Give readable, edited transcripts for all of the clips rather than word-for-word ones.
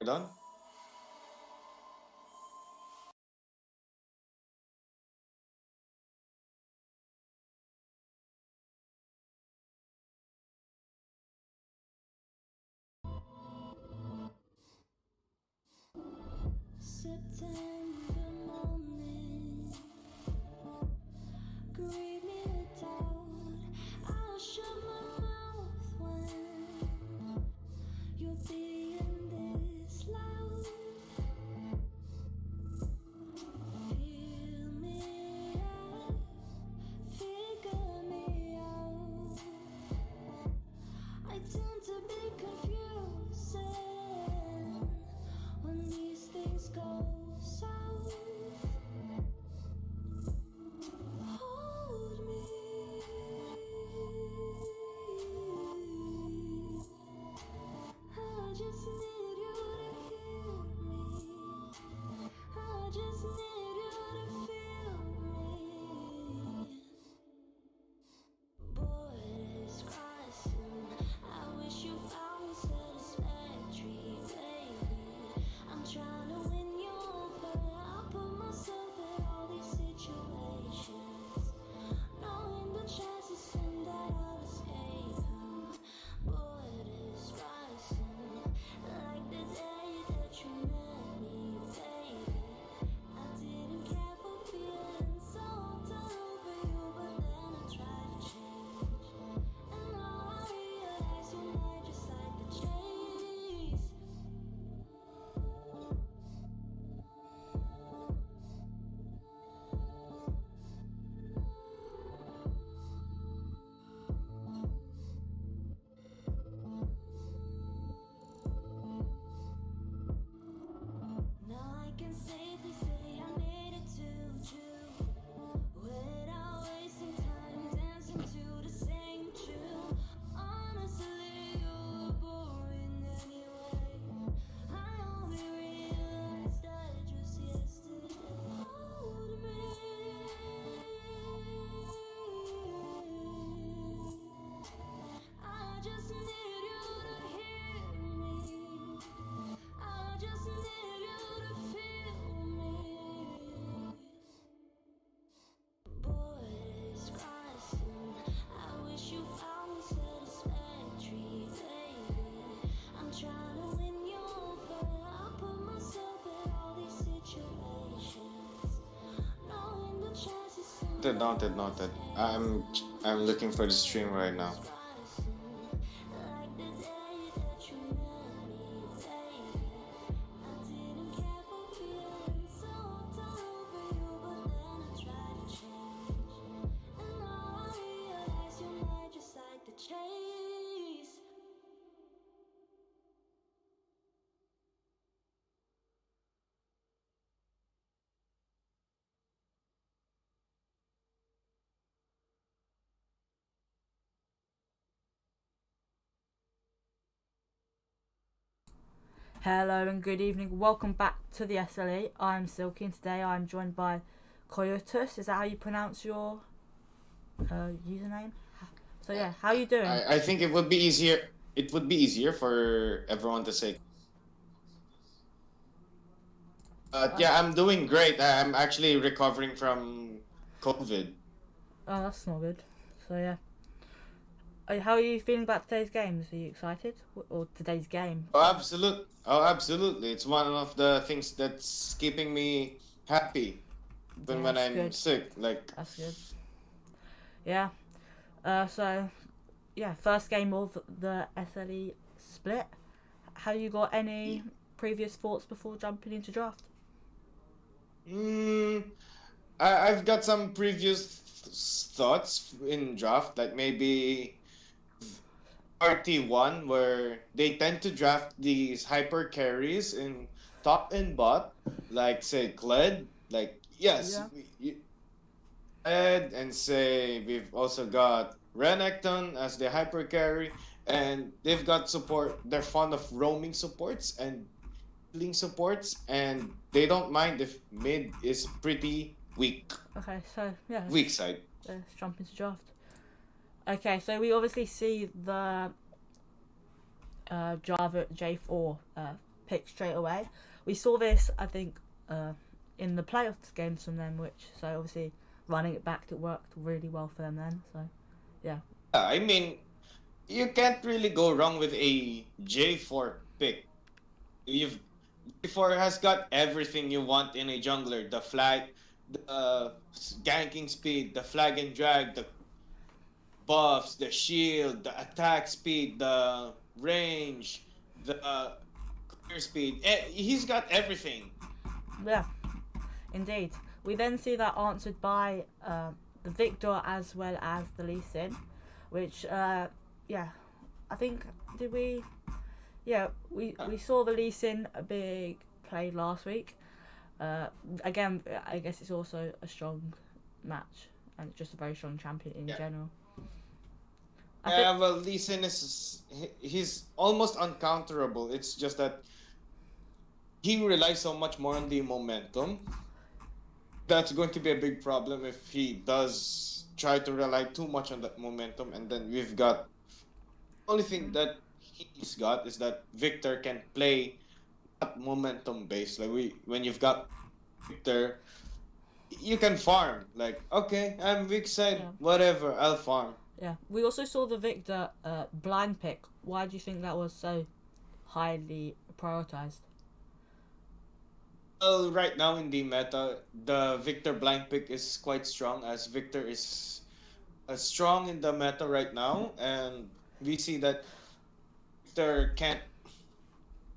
Done? September morning, greet me with doubt. I'll shut my mouth when you're being this loud. Feel me out, figure me out. I tend to be confusing when these things go south. Hold me. I just need you to hear me. I just need you to feel me. Borders crossing. I wish you found me satisfactory, baby. I'm trying to win you over. I put myself in all these situations, knowing the chances and that I'll escape 'em. Borders rising, like the day that you met me, baby. I didn't care for feeling so all over you, but then I tried to change, and now I realize you might just like the chase. Now I can safely say I made it to June without wasting time dancing to the same tune. Honestly, you were boring anyway. I only realized that just yesterday. Hold me. I just need you to hear me. I just need you to feel me. Borders crossing. I wish you found me satisfactory, baby. I'm trying to win you over. I put myself in all these situations, knowing the chances and Noted, noted, noted. I'm looking for the stream right now. like the day that you met me, baby. I didn't care for feeling so all over you, but then I tried to change, and now I realize you might just like the chase. Hello and good evening. Welcome back to the SLE. I'm Silky and today I'm joined by Coyotus. Is that how you pronounce your username? So yeah, how are you doing? I think it would be easier. It would be easier for everyone to say. Yeah, I'm doing great. I'm actually recovering from COVID. Oh, that's not good. So yeah, how are you feeling about today's games? Are you excited? Or today's game? Oh, absolutely. It's one of the things that's keeping me happy even Yeah, when that's I'm good. sick. Like, That's good. Yeah. So yeah, first game of the SLE split. Have you got any previous thoughts before jumping into draft? mm, I've got some previous thoughts in draft, like maybe RT1, where they tend to draft these hyper carries in top and bot, like say Kled. Like, yes, Yeah. Kled, and say we've also got Renekton as the hyper carry, and they've got support. They're fond of roaming supports and healing supports, and they don't mind if mid is pretty weak. Okay. So yeah, Weak side. let's jump into draft. Okay, so we obviously see the Java J4 pick straight away. We saw this, I think, in the playoffs games from them, which so obviously running it back, it worked really well for them then. So yeah, I mean, you can't really go wrong with a J4 pick. You've J4 has got everything you want in a jungler: the flag, the ganking speed, the flag and drag, the buffs, the shield, the attack speed, the range, the clear speed. He's got everything. yeah, indeed. We then see that answered by the Victor as well as the Lee Sin, which yeah, I think did we yeah we saw the Lee Sin a big play last week. Again, I guess it's also a strong match and just a very strong champion in Yeah. general. I think Yeah, well, Lee Sin he's almost uncounterable. It's just that he relies so much more on the momentum. That's going to be a big problem if he does try to rely too much on that momentum. And then we've got only thing that he's got is that Victor can play not momentum based. Like when you've got Victor, you can farm. Like, okay, I'm weak side, yeah, whatever, I'll farm. yeah. We also saw the Victor blind pick. Why do you think that was so highly prioritized? Well, right now in the meta, the Victor blind pick is quite strong, as Victor is strong in the meta right now, and we see that Victor can't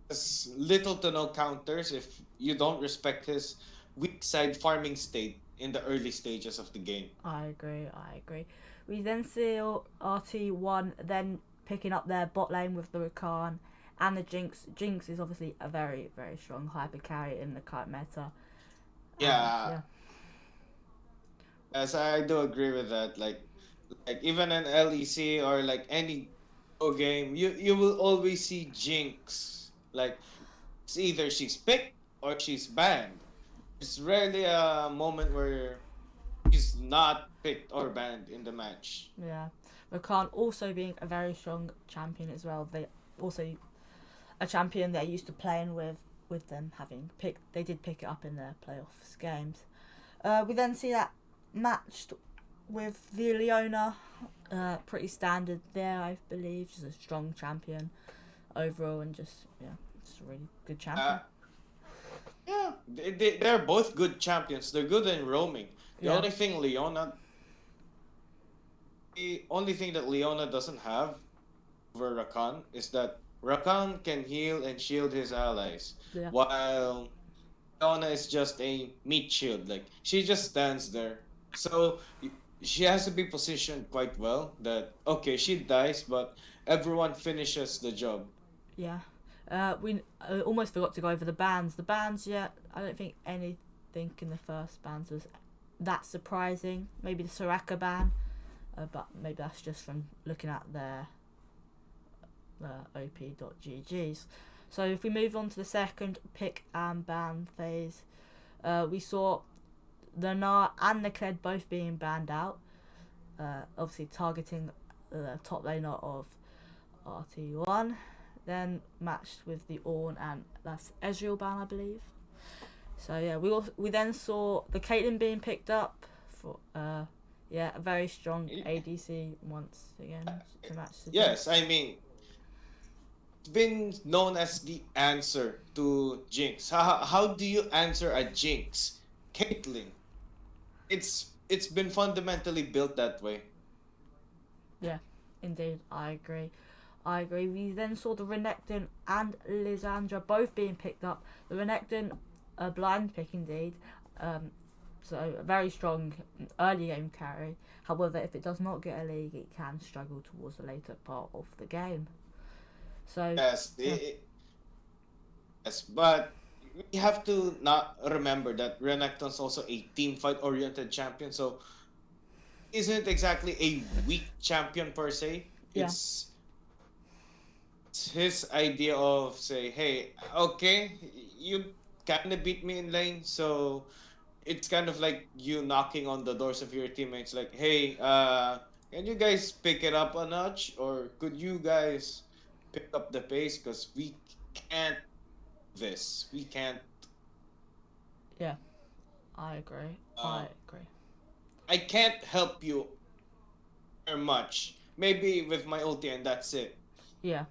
has little to no counters if you don't respect his weak side farming state in the early stages of the game. I agree. I agree. We then see RT1 then picking up their bot lane with the Rakan and the Jinx. Jinx is obviously a very very strong hyper carry in the current meta, and Yeah, yeah, as I do agree with that. Like even in LEC or like any Go game, you will always see Jinx. Like it's either she's picked or she's banned. It's rarely a moment where she's not picked or banned in the match. yeah. Rakan also being a very strong champion as well. They also a champion they're used to playing with them having picked. They did pick it up in their playoffs games. We then see that matched with the Leona. Pretty standard there, I believe. Just a strong champion overall, and just yeah, just a really good champion. Uh, yeah, they're both good champions. They're good in roaming. The Yeah, only thing Leona, the only thing that Leona doesn't have over Rakan is that Rakan can heal and shield his allies, yeah, while Leona is just a meat shield. Like she just stands there. So she has to be positioned quite well. That okay, she dies, but everyone finishes the job. yeah. We almost forgot to go over the bans. The bans, yeah, I don't think anything in the first bans was that surprising. Maybe the Soraka ban, but maybe that's just from looking at their op.ggs. So if we move on to the second pick and ban phase, we saw the Gnar and the Kled both being banned out. Obviously targeting the top laner of RT1. Then matched with the Ornn and that's Ezreal ban, I believe. So yeah, we then saw the Caitlyn being picked up for yeah, a very strong ADC once again to match the Yes, Jinx. I mean it's been known as the answer to Jinx. How do you answer a Jinx? Caitlyn. It's been fundamentally built that way. Yeah, indeed, I agree. I agree. We then saw the Renekton and Lysandra both being picked up. The Renekton, a blind pick indeed. So a very strong early game carry. However, if it does not get a league, it can struggle towards the later part of the game. So Yes, yeah, yes, but we have to not remember that Renekton's also a team fight oriented champion, so isn't exactly a weak champion per se. yeah, It's his idea of say, hey, okay, you kind of beat me in lane, so it's kind of like you knocking on the doors of your teammates, like, hey, can you guys pick it up a notch, or could you guys pick up the pace because we can't this. We can't. Yeah, I agree. I Um, agree. I can't help you very much. Maybe with my ulti and that's it. Yeah.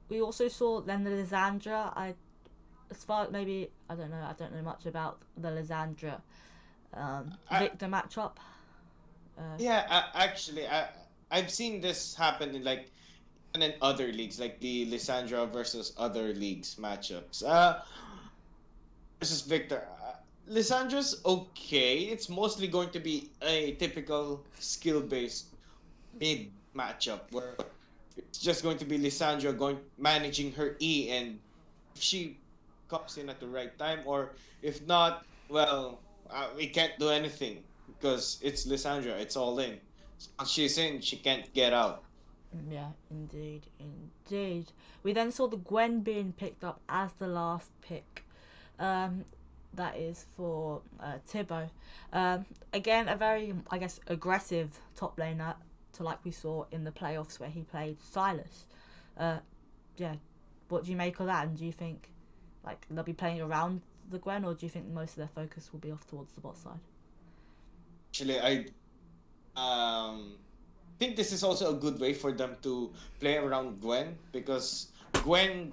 We also saw then the Lysandra. As far maybe I don't know. I don't know much about the Lysandra I, Victor matchup. Uh, yeah, actually, I've seen this happen in like and in other leagues, like the Lissandra versus other leagues matchups. Versus Victor. Lissandra's okay. It's mostly going to be a typical skill based mid matchup where it's just going to be Lissandra going managing her E, and if she comes in at the right time, or if not, well, we can't do anything because it's Lissandra. It's all in. Once she's in, she can't get out. yeah, indeed, indeed. We then saw the Gwen being picked up as the last pick. Um, that is for Tibbo. Again, a very, I guess, aggressive top laner to like we saw in the playoffs where he played Silas. Uh, yeah, what do you make of that? And do you think like they'll be playing around the Gwen, or do you think most of their focus will be off towards the bot side? Actually, I think this is also a good way for them to play around Gwen because Gwen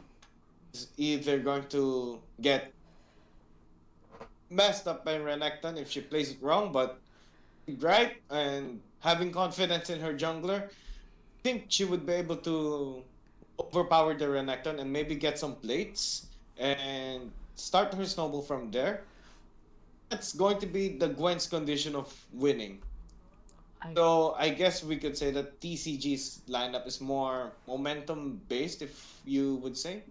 is either going to get messed up by Renekton if she plays it wrong, but right and having confidence in her jungler, I think she would be able to overpower the Renekton and maybe get some plates and start her snowball from there. That's going to be the Gwen's condition of winning. I So I guess we could say that TCG's lineup is more momentum based, if you would say.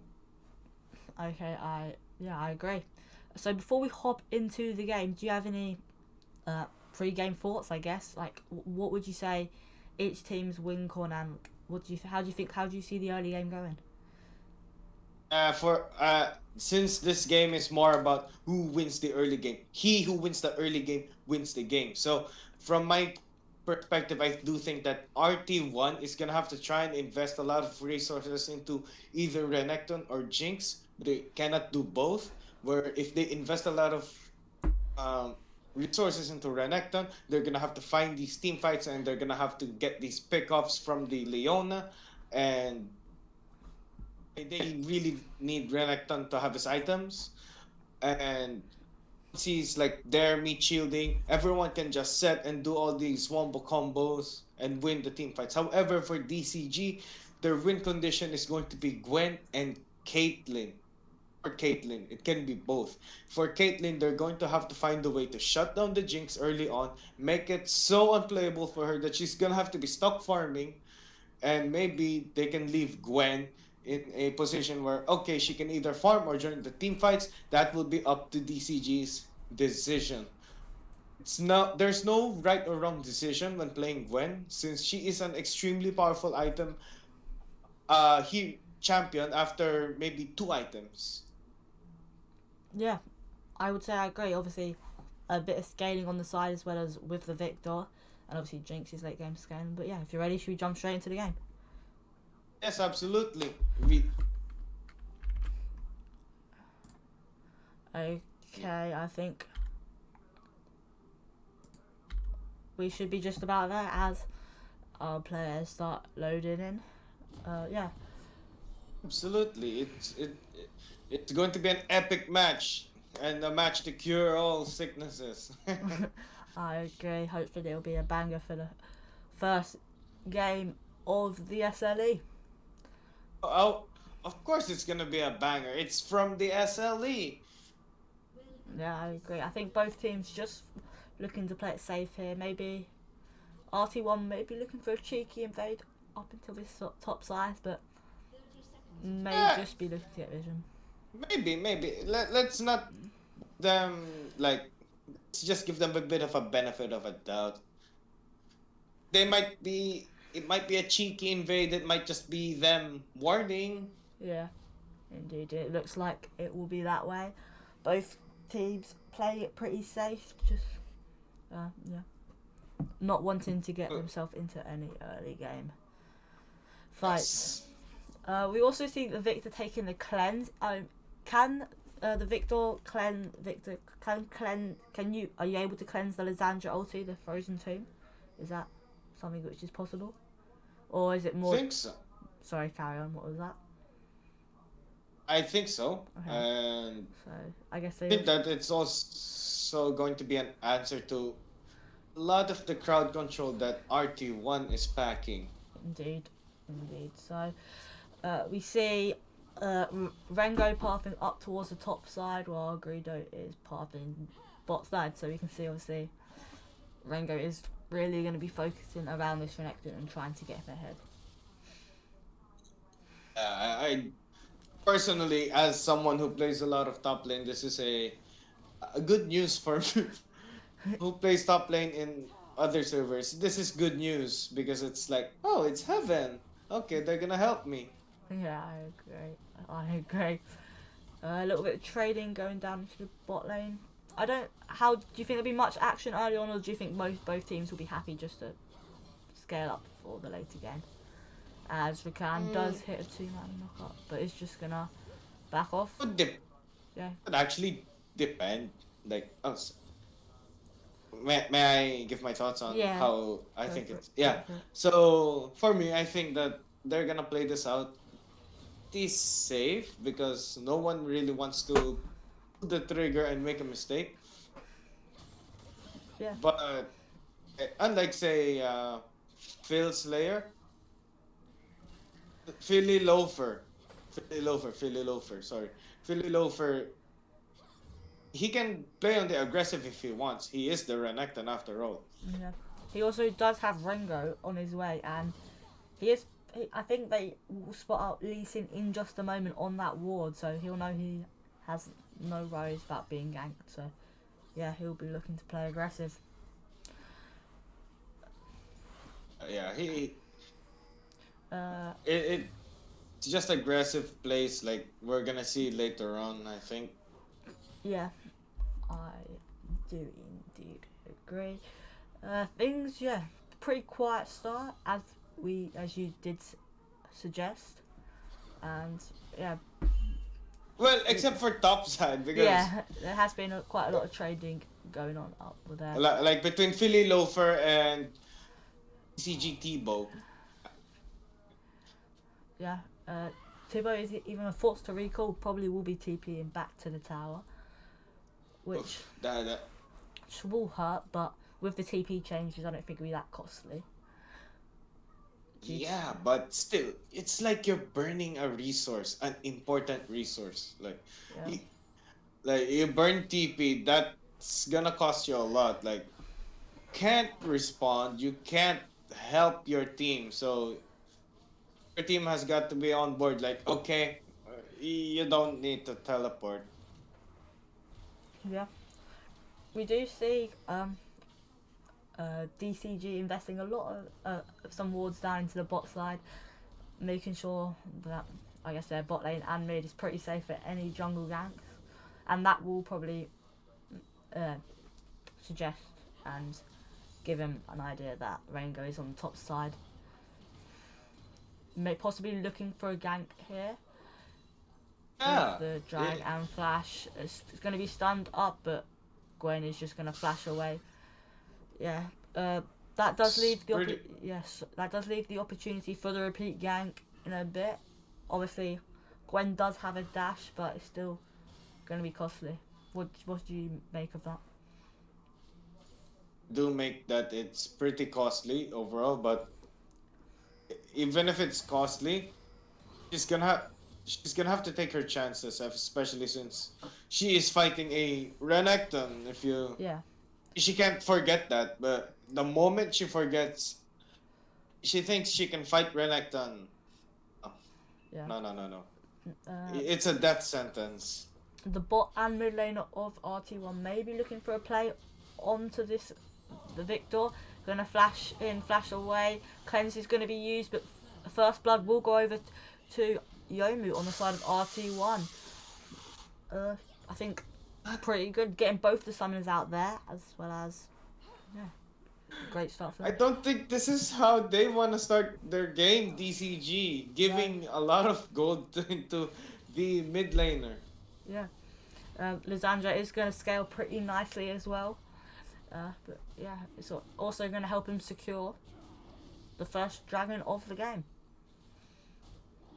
okay, I agree. So before we hop into the game, do you have any pre-game thoughts? I guess like what would you say each team's win con, and what do you how do you see the early game going? For Since this game is more about who wins the early game, he who wins the early game wins the game. So from my perspective, I do think that RT1 is gonna have to try and invest a lot of resources into either Renekton or Jinx. They cannot do both. Where if they invest a lot of um, resources into Renekton, they're gonna have to find these team fights and they're gonna have to get these pickups from the Leona, and they really need Renekton to have his items. And once he's like there, meat shielding, everyone can just set and do all these wombo combos and win the team fights. However, for DCG, their win condition is going to be Gwen and Caitlyn. Or Caitlyn, it can be both. For Caitlyn, they're going to have to find a way to shut down the Jinx early on, make it so unplayable for her that she's gonna have to be stuck farming, and maybe they can leave Gwen in a position where okay, she can either farm or join the team fights. That will be up to DCG's decision. There's no right or wrong decision when playing Gwen since she is an extremely powerful item. He champion after maybe two items. Yeah, I would say I agree. Obviously, a bit of scaling on the side as well as with the Victor, and obviously Jinx's late game scaling. But yeah, if you're ready, should we jump straight into the game? Yes, absolutely. We Okay, I think we should be just about there as our players start loading in. Yeah, absolutely. It's going to be an epic match and a match to cure all sicknesses. I agree. Hopefully, it'll be a banger for the first game of the SLE. Oh, of course it's gonna be a banger. It's from the SLE. Yeah, I agree. I think both teams just looking to play it safe here. Maybe RT1 maybe looking for a cheeky invade up until this top side, but may Yeah, just be looking to get vision. maybe. Let's not them like. Let's just give them a bit of a benefit of a doubt. They might be. It might be a cheeky invade. It might just be them warning. Yeah, indeed. It looks like it will be that way. Both teams play it pretty safe, just yeah, not wanting to get Uh, themselves into any early game fights. Yes. We also see the Victor taking the cleanse. Can the can you are you able to cleanse the Lysandra ulti, the Frozen Tomb? Is that something which is possible, or is it more? Think so. Sorry, carry on. What was that? I think so. Okay. And So I guess I they. think that it's also going to be an answer to a lot of the crowd control that RT1 is packing. Indeed, indeed. So we see Rengo pathing up towards the top side while Greedo is pathing bot side. So we can see obviously Rengo is really going to be focusing around this Renekton and trying to get him ahead. I personally, as someone who plays a lot of top lane, this is a good news for me who plays top lane in other servers. This is good news because it's like, oh, it's heaven. Okay, they're gonna help me. Yeah, I agree. I agree. A little bit of trading going down into the bot lane. I don't. How do you think there'll be much action early on, or do you think both teams will be happy just to scale up for the later game? As Rakan does hit a 2-man knockup, but it's just gonna back off. Yeah. Would actually depend. Like, may I give my thoughts on Yeah. how I Go think for it's it, yeah. go for it. So for me, I think that they're gonna play this out. It's safe because no one really wants to pull the trigger and make a mistake. Yeah. But unlike say Phil Slayer, Philly Loafer, sorry, Philly Loafer. He can play on the aggressive if he wants. He is the Renekton after all. Yeah. He also does have Rengo on his way, and he is. I think they will spot out Lee Sin in just a moment on that ward, so he'll know he has no worries about being ganked. So, yeah, he'll be looking to play aggressive. Yeah, Uh, it's just aggressive plays like we're gonna see later on. I think. yeah, I do indeed agree. Things, yeah, pretty quiet start as you did suggest, and yeah. Well, except for top side because Yeah, there has been quite a lot of trading going on up there. like between Philly Loafer and CG Tebow. Yeah, Tibo is even forced to recall. Probably will be TPing back to the tower, which Oof, that will hurt. But with the TP changes, I don't think it'll be that costly. yeah, but still, it's like you're burning a resource, an important resource. Yeah. You burn TP, that's gonna cost you a lot. Like, can't respond, you can't help your team, so your team has got to be on board. Like, okay, you don't need to teleport. Yeah, we do see DCG investing a lot of some wards down into the bot side, making sure that I guess their bot lane and mid is pretty safe for any jungle ganks, and that will probably suggest and give him an idea that Rengo is on the top side. Possibly looking for a gank here. Yeah, With the drag and flash. It's going to be stunned up, but Gwen is just going to flash away. Yeah, that does leave the that does leave the opportunity for the repeat gank in a bit. Obviously, Gwen does have a dash, but it's still going to be costly. What do you make of that? do make that it's pretty costly overall, but even if it's costly, she's gonna have to take her chances, especially since she is fighting a Renekton. Yeah, She can't forget that, but the moment she forgets, she thinks she can fight Renekton. Oh, yeah. no. Uh, It's a death sentence. the bot and mid lane of RT1 may be looking for a play onto the Victor. Going to flash in, flash away. Cleanse is going to be used, but First Blood will go over to Yomu on the side of RT1. I think pretty good getting both the summoners out there as well as Great start for I them. don't think this is how they want to start their game, DCG, No, giving a lot of gold into the mid laner. yeah. Lysandra is going to scale pretty nicely as well. But yeah, it's also going to help him secure the first dragon of the game.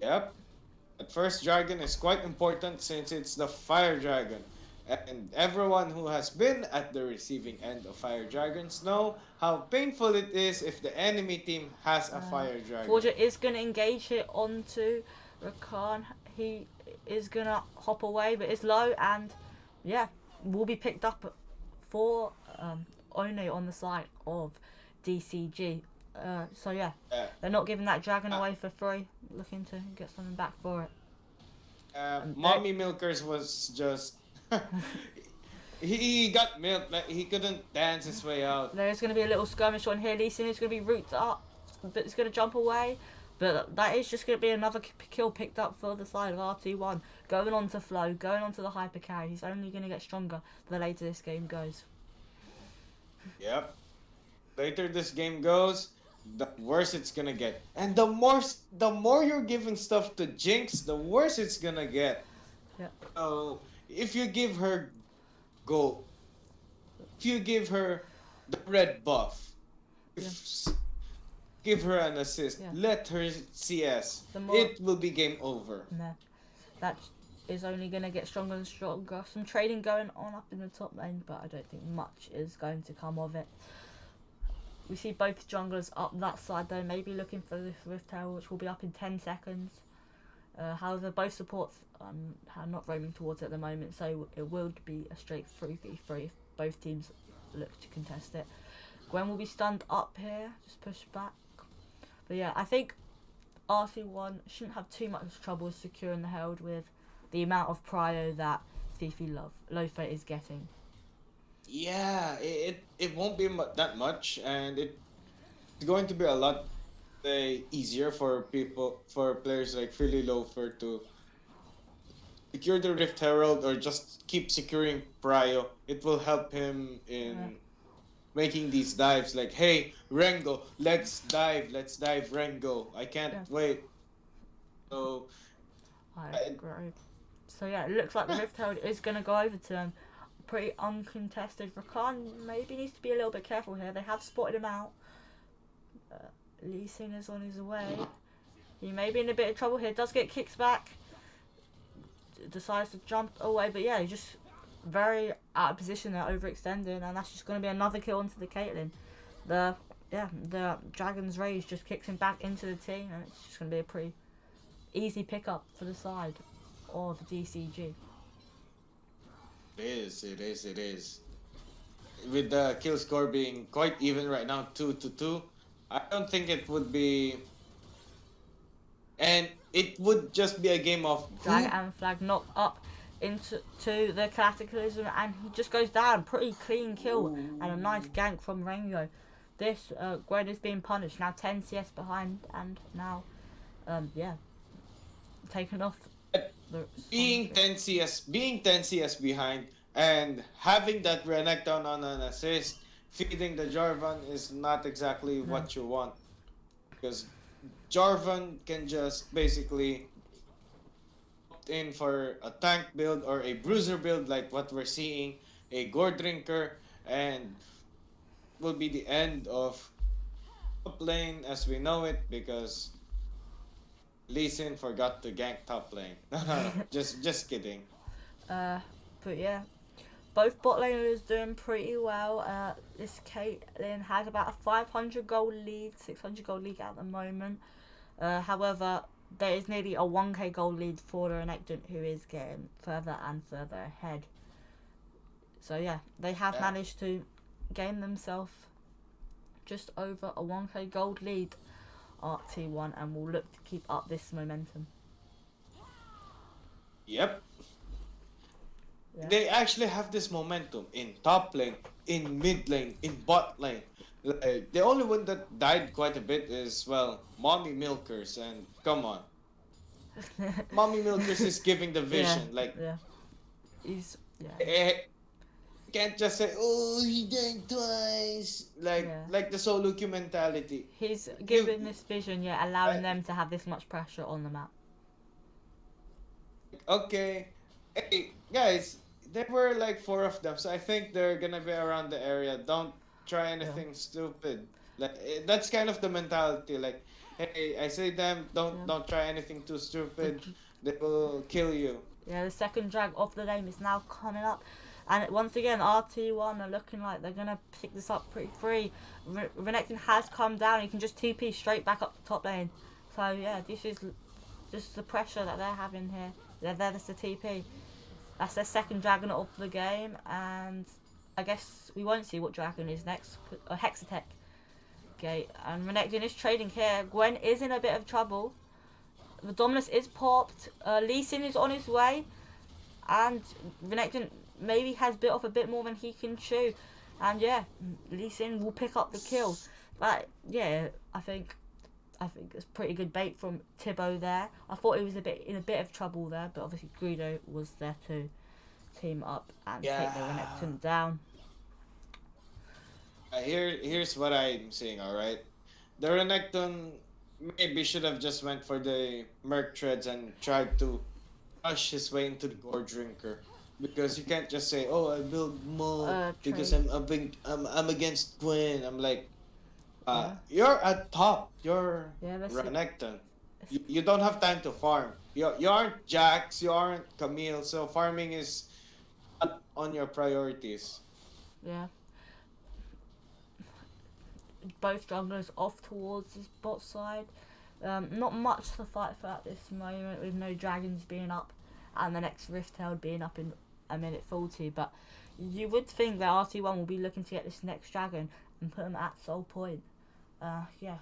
Yep. At first dragon is quite important since it's the fire dragon. And everyone who has been at the receiving end of fire dragons know how painful it is if the enemy team has a fire dragon. Forger is going to engage it onto Rakan. He is going to hop away, but it's low, and yeah, will be picked up for One on the side of DCG. So yeah, they're not giving that dragon away for free. Looking to get something back for it. Mommy Milkers was just he got milked. Like, he couldn't dance his way out. There's going to be a little skirmish on here. Lee Sin is going to be rooted up, but it's going to jump away. But that is just going to be another kill picked up for the side of RT1. Going on to Flow, going on to the hyper carry. He's only going to get stronger the later this game goes. Yep. Later this game goes, the worse it's gonna get. And the more you're giving stuff to Jinx, the worse it's gonna get. Yep. So if you give her gold, if you give her the red buff, give her an assist, Yeah. let her CS, The more- it will be game over. No, that is only going to get stronger and stronger. Some trading going on up in the top lane, but I don't think much is going to come of it. We see both junglers up that side though, maybe looking for the Rift Herald, which will be up in 10 seconds. However, both supports are not roaming towards it at the moment, so it will be a straight 3v3 if both teams look to contest it. Gwen will be stunned up here, just push back. But yeah, I think RC1 shouldn't have too much trouble securing the Herald with the amount of prio that Fifi Lofa is getting. Yeah, it won't be that much, and it's going to be a lot easier for players like Philly Loafer to secure the Rift Herald or just keep securing Prio. It will help him in making these dives like, hey, Rengo, let's dive, Rengo. I can't wait. So, I agree. So yeah, it looks like the Rift Herald is going to go over to him. Pretty uncontested. Rakan maybe needs to be a little bit careful here. They have spotted him out. Lee Sin is on his way. He may be in a bit of trouble here. Does get kicks back. Decides to jump away, but yeah, he's just very out of position there, overextending, and that's just going to be another kill onto the Caitlyn. The Dragon's Rage just kicks him back into the team, and it's just going to be a pretty easy pickup for the side of DCG. It is. With the kill score being quite even right now, 2-2, I don't think it would be. And it would just be a game of Drag and Flag knock up into the Cataclysm, and he just goes down. Pretty clean kill and a nice gank from Rengo. This Gwen is being punished now. 10 CS behind, and now taken off. being 10 CS behind and having that Renekton on an assist, feeding the Jarvan is not exactly what you want, because Jarvan can just basically opt in for a tank build or a bruiser build like what we're seeing, a gore drinker, and will be the end of top lane as we know it, because Lee Sin forgot to gank top lane. No, just kidding. But yeah, both bot laners doing pretty well. This Caitlyn has about a 500 gold lead, 600 gold lead at the moment. However, there is nearly a 1k gold lead for the Renekton, who is getting further and further ahead. So yeah, they have managed to gain themselves just over a 1k gold lead, RT1, and will look to keep up this momentum. Yep. Yeah. They actually have this momentum in top lane, in mid lane, in bot lane. The only one that died quite a bit is, well, Mommy Milkers, and come on. Mommy Milkers is giving the vision, He's eh, Can't just say, "Oh, he died twice," Yeah. like the solo queue mentality. He's You given this vision, yeah, allowing them to have this much pressure on the map. okay? Hey guys, there were like four of them, so I think they're gonna be around the area. Don't try Yeah. anything stupid. Like that's kind of the mentality. Like, hey, I say them, Yeah. don't try anything too The, stupid. They will kill you. yeah, the second drag of the game is now coming up. And once again, RT1 are looking like they're going to pick this up pretty free. Renekton has come down. He can just TP straight back up the top lane. So, yeah, this is just the pressure that they're having here. There's the TP. That's their second dragon of the game. And I guess we won't see what dragon is next. Hexatech. Okay, and Renekton is trading here. Gwen is in a bit of trouble. The Dominus is popped. Lee Sin is on his way. And Renekton maybe has bit off a bit more than he can chew. And yeah, Lee Sin will pick up the kill. But yeah, I think it's pretty good bait from Tibbo there. I thought he was in a bit of trouble there, but obviously Greedo was there to team up and take the Yeah. Renekton down. Here's what I'm saying. All right, the Renekton maybe should have just went for the Merc Treads and tried to rush his way into the Gore Drinker, because you can't just say, "Oh, I build more because Trade. I'm against Gwen." I'm like, Yeah. you're at top. You're Yeah, that's it. Renekton. You don't have time to farm. You aren't Jax. You aren't Camille. So farming is not on your priorities. Yeah. Both junglers off towards this bot side. Not much to fight for at this moment, with no dragons being up and the next Rift Herald being up in a minute 40. But you would think that RT1 will be looking to get this next dragon and put them at soul point. Yeah.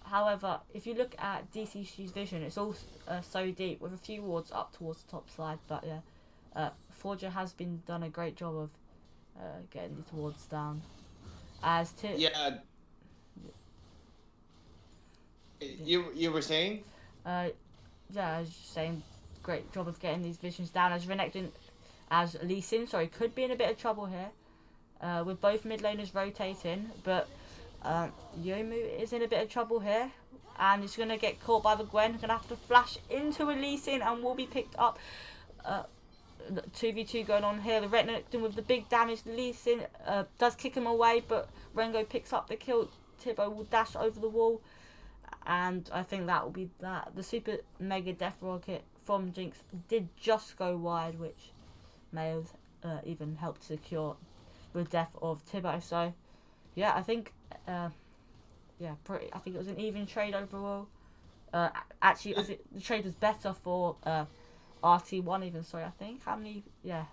However, if you look at DCC's vision, it's all so deep with a few wards up towards the top side. But yeah, Forger has been done a great job of getting these wards down. As to Yeah. You were saying? yeah, I was just saying, great job of getting these visions down. As Renekton, as Lee Sin, sorry, could be in a bit of trouble here, with both mid laners rotating. But Yomu is in a bit of trouble here, and he's gonna get caught by the Gwen. Gonna have to flash into a Lee Sin and will be picked up. 2v2 going on here. The Renekton with the big damage. Lee Sin does kick him away, but Rengo picks up the kill. Tibbo will dash over the wall. And I think that will be that. The super mega death rocket from Jinx did just go wide, which may have even helped secure the death of Tibbo. So yeah, I think I think it was an even trade overall. Actually, I think the trade was better for RT1 even. Sorry, I think how many? Yeah,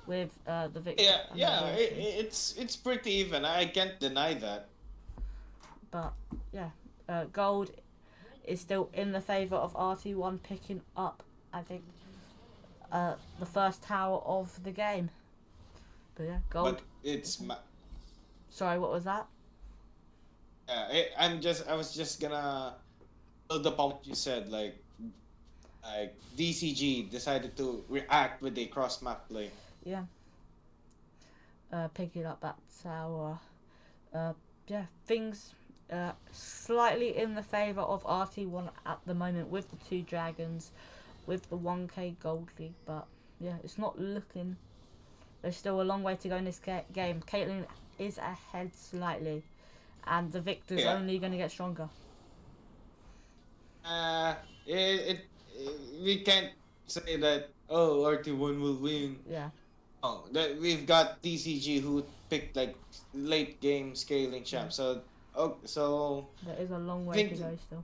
with the victor. Yeah. It's pretty even. I can't deny that. But yeah, gold is still in the favour of RT1 picking up, I think, the first tower of the game. But yeah, gold. But it's Sorry, what was that? I was just gonna build upon what you said. Like DCG decided to react with a cross map play. Yeah. Picking up that tower. Yeah, things slightly in the favour of RT1 at the moment, with the two dragons, with the 1k gold league. But yeah, it's not looking. There's still a long way to go in this game. Caitlyn is ahead slightly, and the victor's only going to get stronger. We can't say that. Oh, RT1 will win. Yeah. Oh, that we've got DCG who picked like late game scaling champ. So There is a long way to go still.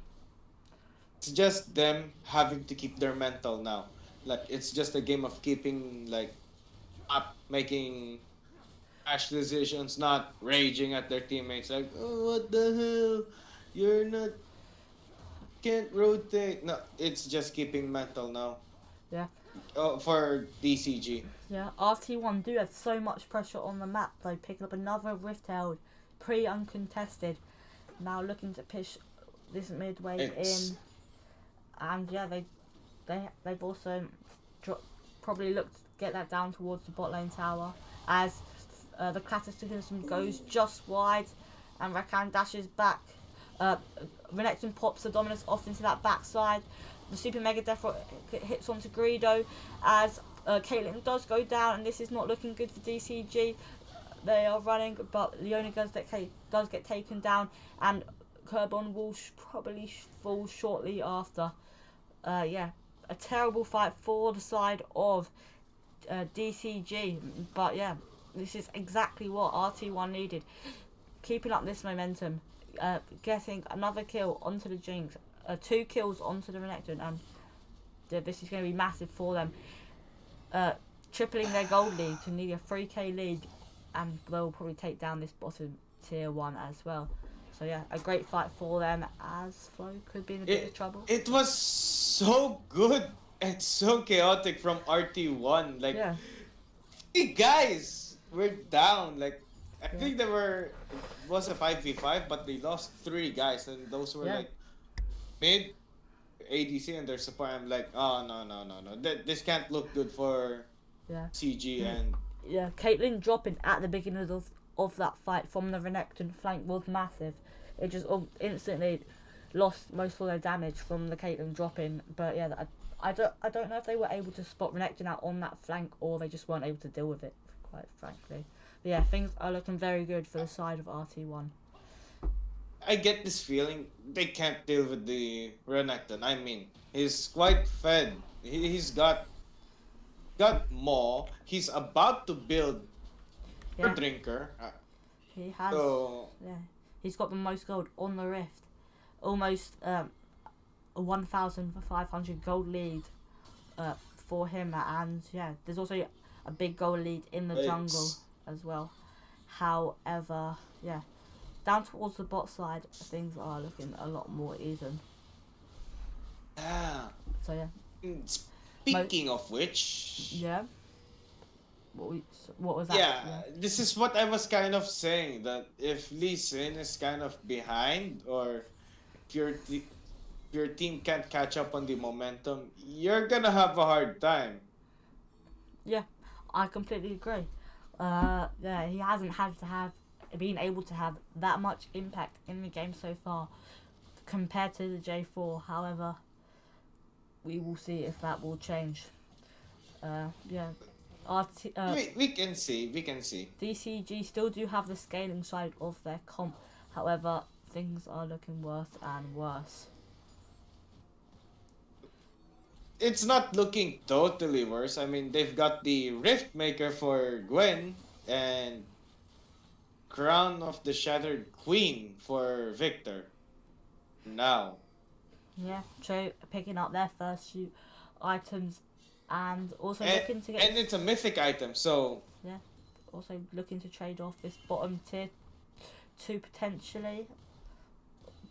it's just them having to keep their mental now. Like it's just a game of keeping like up, making rash decisions, not raging at their teammates like, oh, what the hell, you're not, can't rotate. No, it's just keeping mental now. Yeah. For DCG. Yeah, RT1 do have so much pressure on the map though, picking up another Rift Herald, pretty uncontested. Now looking to push this midway in, and yeah, they've also probably looked to get that down towards the bot lane tower. as the Cataclysm goes just wide and Rakan dashes back. Renekton pops the Dominus off into that backside. The Super Mega Death hits onto Greedo as Caitlyn does go down, and this is not looking good for DCG. They are running, but Leona does get taken down, and Kerbon will probably fall shortly after. Yeah, a terrible fight for the side of DCG, but yeah, this is exactly what RT1 needed. Keeping up this momentum, getting another kill onto the Jinx, 2 kills onto the Renekton, and this is going to be massive for them. Tripling their gold lead to nearly a 3k lead, and they'll probably take down this bottom tier 1 as well. So yeah, a great fight for them, as Flo could be in a bit of trouble. It was so good and so chaotic from RT1. Like, Yeah, hey guys, we're down. Like, I Yeah. think it was a 5v5, but they lost 3 guys, and those were Yeah. like mid ADC and their support. I'm like, oh no. This can't look good for yeah. CG and Yeah, Caitlyn dropping at the beginning of that fight from the Renekton flank was massive. It just instantly lost most of their damage from the Caitlyn dropping. But yeah, I don't know if they were able to spot Renekton out on that flank, or they just weren't able to deal with it, quite frankly. But yeah, things are looking very good for the side of RT1. I get this feeling they can't deal with the Renekton. I mean, he's quite fed. He's got more. He's about to build a Yeah, drinker. he has. So Yeah, he's got the most gold on the Rift, almost a 1,500 gold lead for him, and yeah, there's also a big gold lead in the jungle as well. However, yeah, down towards the bot side, things are looking a lot more even. yeah. So yeah, Speaking of which, yeah. What was that? yeah, this is what I was kind of saying, that if Lee Sin is kind of behind, or if your team can't catch up on the momentum, you're gonna have a hard time. Yeah, I completely agree. Yeah, he hasn't been able to have that much impact in the game so far compared to the J4. However, we will see if that will change. Yeah, We can see. DCG still do have the scaling side of their comp. However, things are looking worse and worse. It's not looking totally worse. I mean, they've got the Rift Maker for Gwen and Crown of the Shattered Queen for Victor. Now, Yeah, so picking up their first few items, and also and, looking to get and it's a mythic item, so also looking to trade off this bottom tier 2 potentially.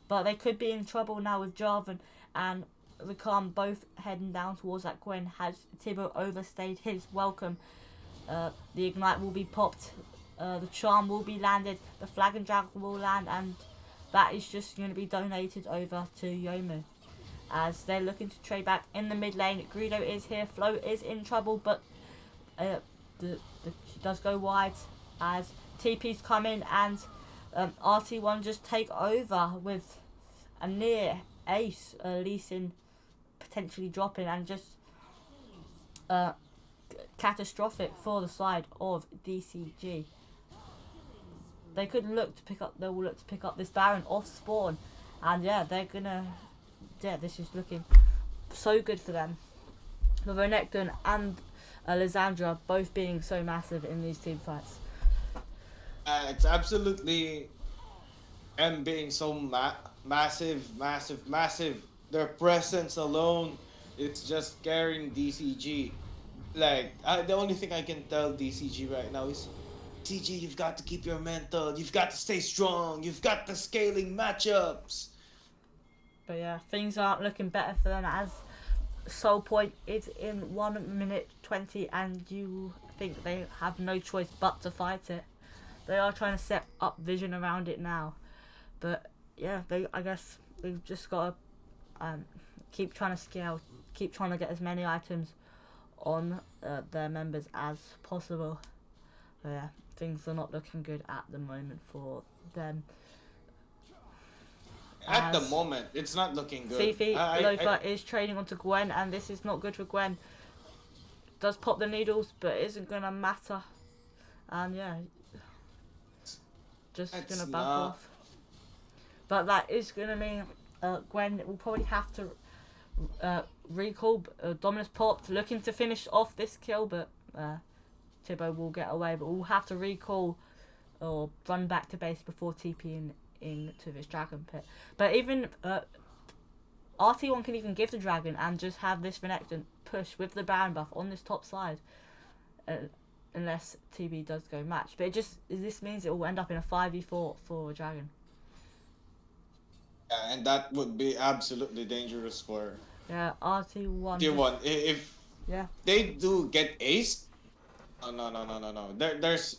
But they could be in trouble now with Jarvan and Rakan both heading down towards that Gwen. Has Tibo overstayed his welcome? The Ignite will be popped, the Charm will be landed, the Flag and Dragon will land, and that is just going to be donated over to Yomu. As they're looking to trade back in the mid lane, Greedo is here, Flo is in trouble, but she does go wide as TP's come in, and RT1 just take over with a near ace, Lee Sin potentially dropping, and just catastrophic for the side of DCG. They will look to pick up this Baron off spawn, and yeah, this is looking so good for them. The Renekton and Lysandra both being so massive in these team fights. it's absolutely them being so massive. Their presence alone, it's just carrying DCG. Like, the only thing I can tell DCG right now is, DCG, you've got to keep your mental. You've got to stay strong. You've got the scaling matchups. But yeah, things aren't looking better for them, as Soul Point is in 1 minute 20, and you think they have no choice but to fight it. They are trying to set up vision around it now, but yeah, I guess they've just got to keep trying to scale, keep trying to get as many items on their members as possible. Yeah, things are not looking good at the moment for them. At the As moment, it's not looking good. Fifi Loafer is trading onto Gwen, and this is not good for Gwen. Does pop the needles, but it isn't gonna matter. And yeah, just it's gonna back not. off. But that is gonna mean Gwen will probably have to recall. Dominus popped, looking to finish off this kill, but Tibbo will get away. But we'll have to recall or run back to base before TPing into this dragon pit. But even RT1 can even give the dragon and just have this Renekton push with the Baron buff on this top side, unless TB does go match. But this means it will end up in a 5v4 for a dragon. Yeah, and that would be absolutely dangerous for Yeah, RT1. T1. If Yeah, they do get aced, no. There's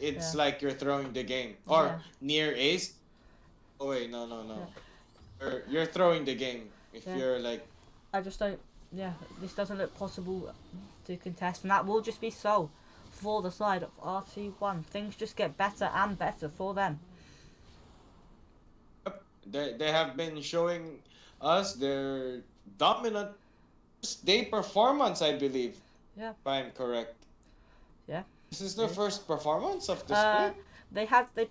it's Yeah. like you're throwing the game or Yeah. near ace. Oh wait, no. You're throwing the game if Yeah. you're like. I just don't. Yeah, this doesn't look possible to contest, and that will just be so for the side of RT1. Things just get better and better for them. They have been showing us their dominant day performance, I believe. Yeah. If I'm correct. Yeah. This is their first performance of the Uh, split. they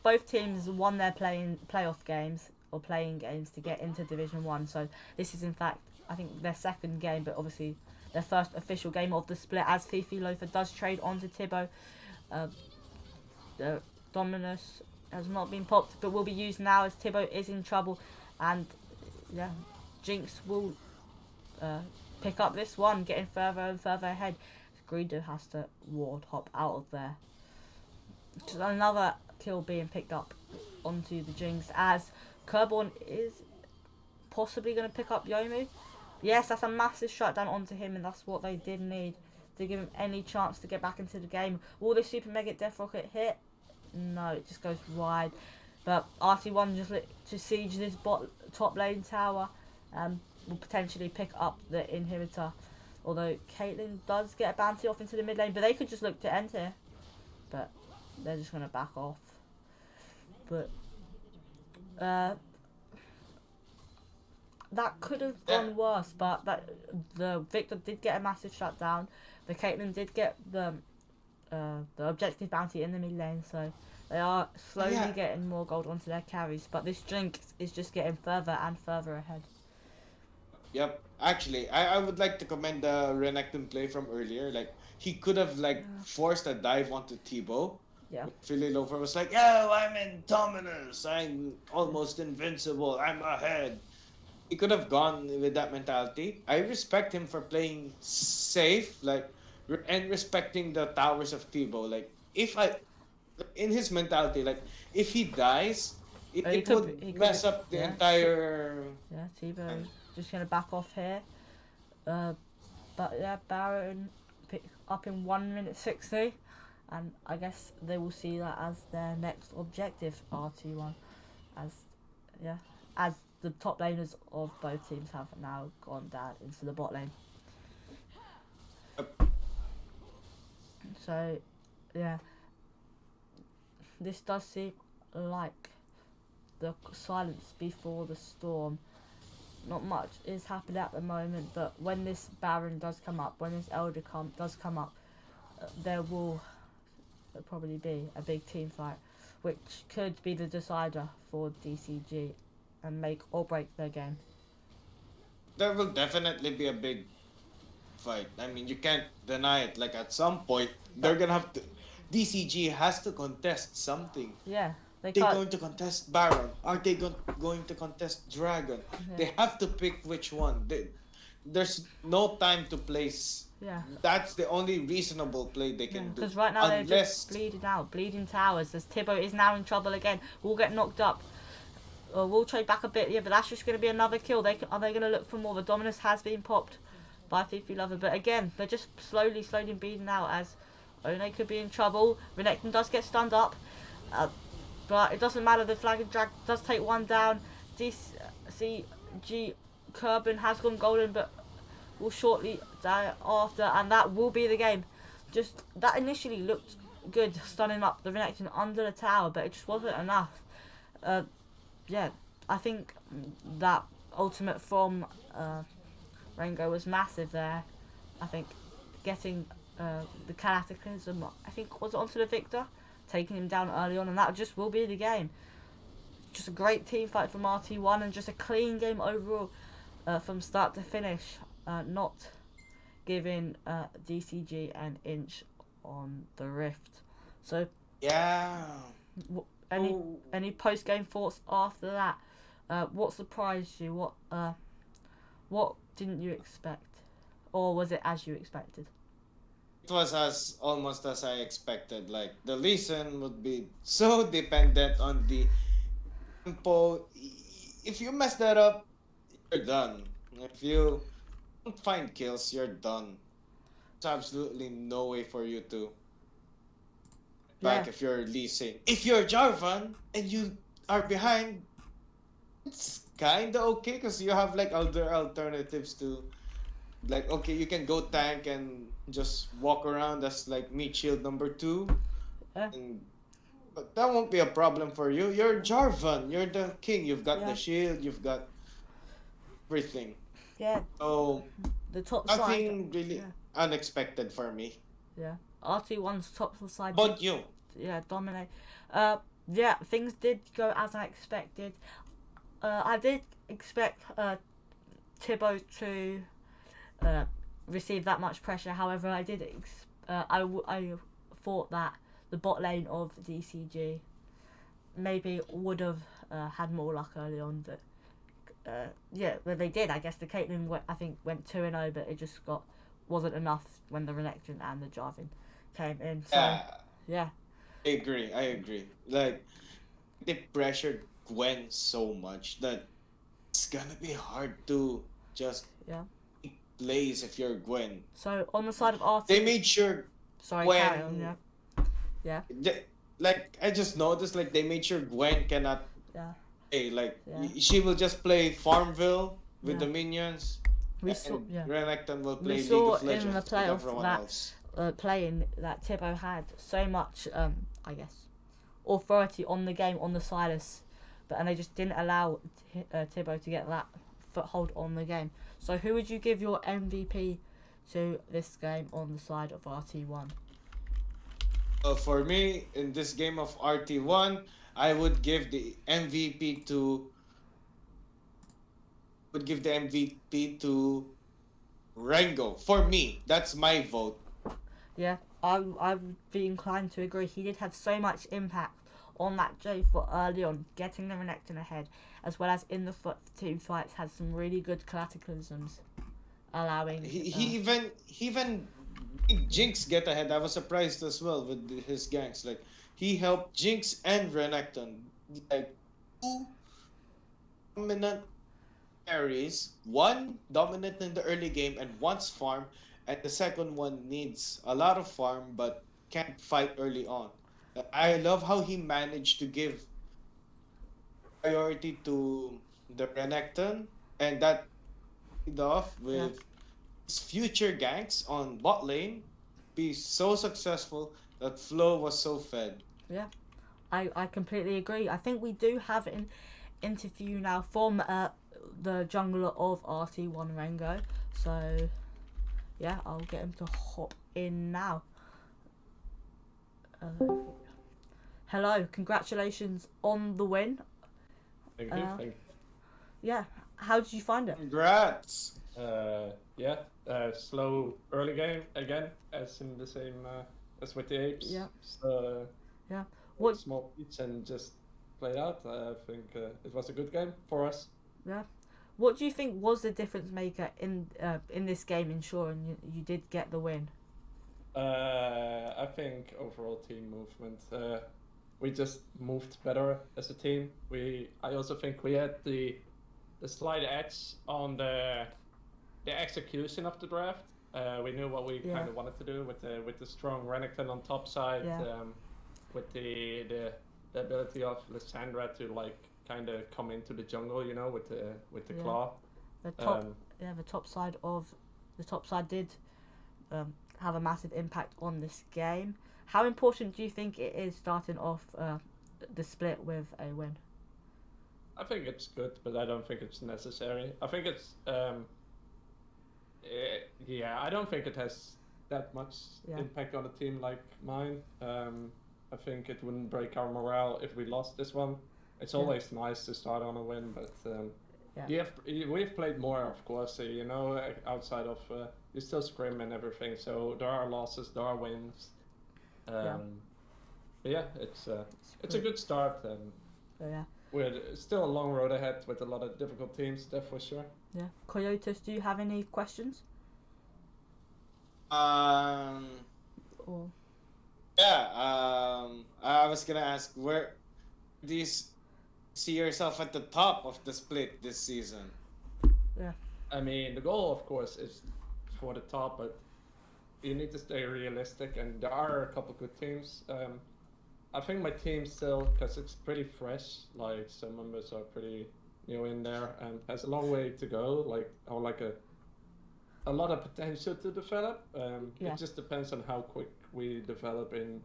both teams won their playoff games or playing games to get into Division 1. So this is in fact, I think, their second game, but obviously their first official game of the split, as Fifi Loafer does trade onto Tibbo. The Dominus has not been popped, but will be used now as Tibbo is in trouble, and yeah, Jinx will pick up this one, getting further and further ahead. Greedo has to ward hop out of there. Just another kill being picked up onto the Jinx, as Kerborn is possibly going to pick up Yomu. Yes, that's a massive shutdown onto him, and that's what they did need to give him any chance to get back into the game. Will the Super Mega Death Rocket hit? No, it just goes wide. But RT1 just to siege this top lane tower, will potentially pick up the inhibitor. Although Caitlyn does get a bounty off into the mid lane, but they could just look to end here. But they're just going to back off. But that could have gone worse, but the Victor did get a massive shutdown. The Caitlyn did get the objective bounty in the mid lane, so they are slowly getting more gold onto their carries. But this Jinx is just getting further and further ahead. Yep. Actually, I would like to commend the Renekton play from earlier. Like he could have forced a dive onto Tebow. Yeah. Philly Loafer was like, "Yo, I'm in Dominus. I'm almost invincible. I'm ahead." He could have gone with that mentality. I respect him for playing safe, and respecting the towers of Tebow. Like, in his mentality, like, if he dies, it would mess up the entire. Yeah, Tebow just gonna back off here. But yeah, Baron pick up in 1 minute 60, and I guess they will see that as their next objective. RT1, as the top laners of both teams have now gone down into the bot lane. So, yeah, this does seem like the silence before the storm. Not much is happening at the moment, but when this Baron does come up, when this Elder does come up, there will probably be a big team fight, which could be the decider for DCG and make or break their game. There will definitely be a big fight. I mean, you can't deny it. Like, at some point, they're gonna have to. DCG has to contest something. Yeah, Are they going to contest Baron? Are they going to contest Dragon? Yeah. They have to pick which one. There's no time to place. Yeah. That's the only reasonable play they can do. Because right now they're just bleeding out, bleeding towers. As Tibbo is now in trouble again. Will get knocked up. We'll trade back a bit, yeah, but that's just going to be another kill. Are they going to look for more? The Dominus has been popped by Fifi Lover, but again, they're just slowly bleeding out, as One could be in trouble. Renekton does get stunned up, but it doesn't matter. The Flag and Drag does take one down. DCG Kerbin has gone golden, but will shortly die after, and that will be the game. just that initially looked good, stunning up the Renekton under the tower, but it just wasn't enough. Uh, yeah, I think that ultimate from Rengo was massive there. I think getting the Cataclysm, I think, was onto the Victor, taking him down early on, and that just will be the game. Just a great team fight from RT1 and just a clean game overall from start to finish. Not giving DCG an inch on the Rift. So, Yeah. any Oh, any post game thoughts after that? What surprised you? What didn't you expect, or was it as you expected? it was as almost as I expected. Like the Leeson would be so dependent on the tempo. If you mess that up, you're done. If you don't find kills, you're done. There's absolutely no way for you to Yeah, back if you're leasing. If you're Jarvan and you are behind, it's kinda okay because you have like other alternatives to like okay, you can go tank and just walk around as like meat shield number two, yeah, and but that won't be a problem for you. You're Jarvan, you're the king. You've got the yeah, shield, you've got everything. yeah. So The top side, nothing really yeah, unexpected for me. yeah. RT1's top side did, But you, yeah, dominate. Yeah, things did go as I expected. I did expect Thibaut to uh, receive that much pressure. However, I thought that the bot lane of DCG maybe would have had more luck early on, but yeah, well they did. I guess the Caitlyn I think went 2-0, but it just wasn't enough when the Renekton and the Jarvan came in. So yeah, yeah, I agree. I agree. Like they pressured Gwen so much that it's gonna be hard to just yeah. plays if you're Gwen. So on the side of RT, They made sure sorry, carry on. Gwen, Yeah, yeah, like I just noticed, like they made sure Gwen cannot yeah, play. Like yeah, she will just play Farmville with yeah. the minions, We saw, and yeah. Renekton will We play League saw of in the Legends with playoff everyone that else. playing that Thibaut had so much, I guess, authority on the game on the Silas, and they just didn't allow Thibaut to get that foothold on the game. So who would you give your MVP to this game on the side of RT1? For me, in this game of RT1, I would give the MVP to Rengo. For me, that's my vote. Yeah, I would be inclined to agree. He did have so much impact on that J4 early on, getting the Renekton ahead, as well as in the team fights had some really good cataclysms, allowing. He even made Jinx get ahead. I was surprised as well with his ganks. Like he helped Jinx and Renekton. Like two dominant carries. One dominant in the early game and wants farm, and the second one needs a lot of farm but can't fight early on. I love how he managed to give priority to the Renekton, and that paid off Yeah, with his future ganks on bot lane be so successful that Flow was so fed. yeah. I completely agree. I think we do have an interview now from the jungler of RT1 Rango. So yeah, I'll get him to hop in now. Hello, congratulations on the win. Thank you. Uh, Thank Yeah, how did you find it? Congrats! yeah, slow early game again, as in the same as with the apes. Yeah. So Yeah. What? small beats and just play out. I think it was a good game for us. Yeah. What do you think was the difference maker in this game, ensuring you did get the win? I think overall team movement. We just moved better as a team. I also think we had the slight edge on the execution of the draft. We knew what we Yeah. kind of wanted to do with the strong Renekton on top side, Yeah. with the ability of Lysandra to like kind of come into the jungle, you know, with the Yeah. claw. The top, Um, yeah, the top side did have a massive impact on this game. How important do you think it is starting off the split with a win? I think it's good, but I don't think it's necessary. I think it's yeah, I don't think it has that much impact on a team like mine. I think it wouldn't break our morale if we lost this one. It's always nice to start on a win, but we've played more, of course. You know, outside of you still scrim and everything. So there are losses, there are wins. But yeah, it's a good start, and we're still a long road ahead with a lot of difficult teams. That's for sure. Yeah, Coyotes, do you have any questions? Or... Yeah, I was gonna ask, where do you see yourself at the top of the split this season? Yeah. I mean, the goal, of course, is for the top, but you need to stay realistic, and there are a couple good teams. I think my team still, because it's pretty fresh, like some members are pretty new in there, and has a long way to go, like a lot of potential to develop. It just depends on how quick we develop in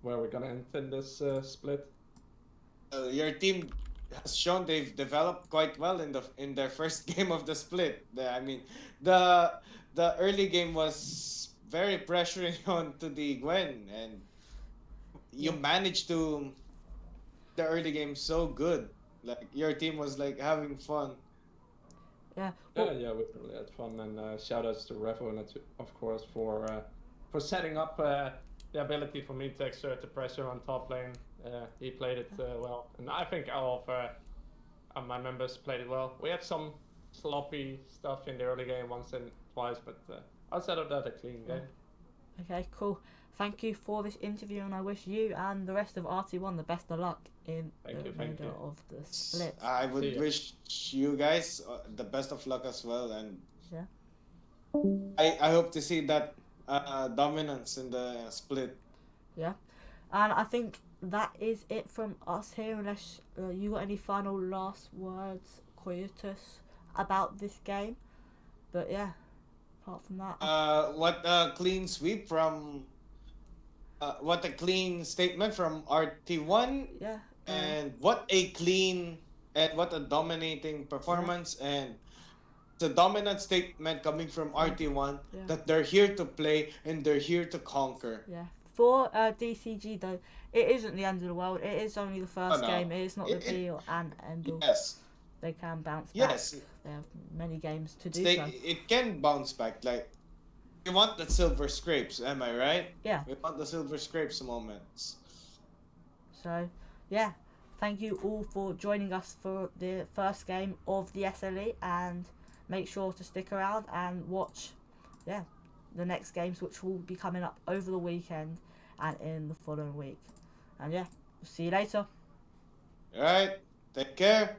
where we're gonna end in this split. Your team has shown they've developed quite well in their first game of the split. I mean, the early game was very pressuring on to the Gwen, and you managed to the early game so good. Like your team was like having fun. Yeah. Well, we really had fun, and shout outs to Revo, of course, for setting up the ability for me to exert the pressure on top lane. He played it well, and I think all of my members played it well. We had some sloppy stuff in the early game once and twice, but outside of that, a clean game. Okay, cool. Thank you for this interview, and I wish you and the rest of RT1 the best of luck in the remainder of the split. I would wish you guys the best of luck as well, and I hope to see that dominance in the split. Yeah, and I think that is it from us here, unless you got any final last words, Coyotes, about this game. But yeah, apart from that, what a clean sweep from what a clean statement from RT1. Yeah. And what a clean and what a dominating performance, and the dominant statement coming from RT1 that they're here to play and they're here to conquer. Yeah. For DCG though, it isn't the end of the world. It is only the first game. It is not the be all and end all. Yes. They can bounce back. Yes. They have many games to do so. It can bounce back. Like, we want the silver scrapes, am I right? Yeah. We want the silver scrapes moments. So, yeah. Thank you all for joining us for the first game of the SLE, and make sure to stick around and watch, the next games, which will be coming up over the weekend and in the following week. And yeah, we'll see you later. Alright, take care.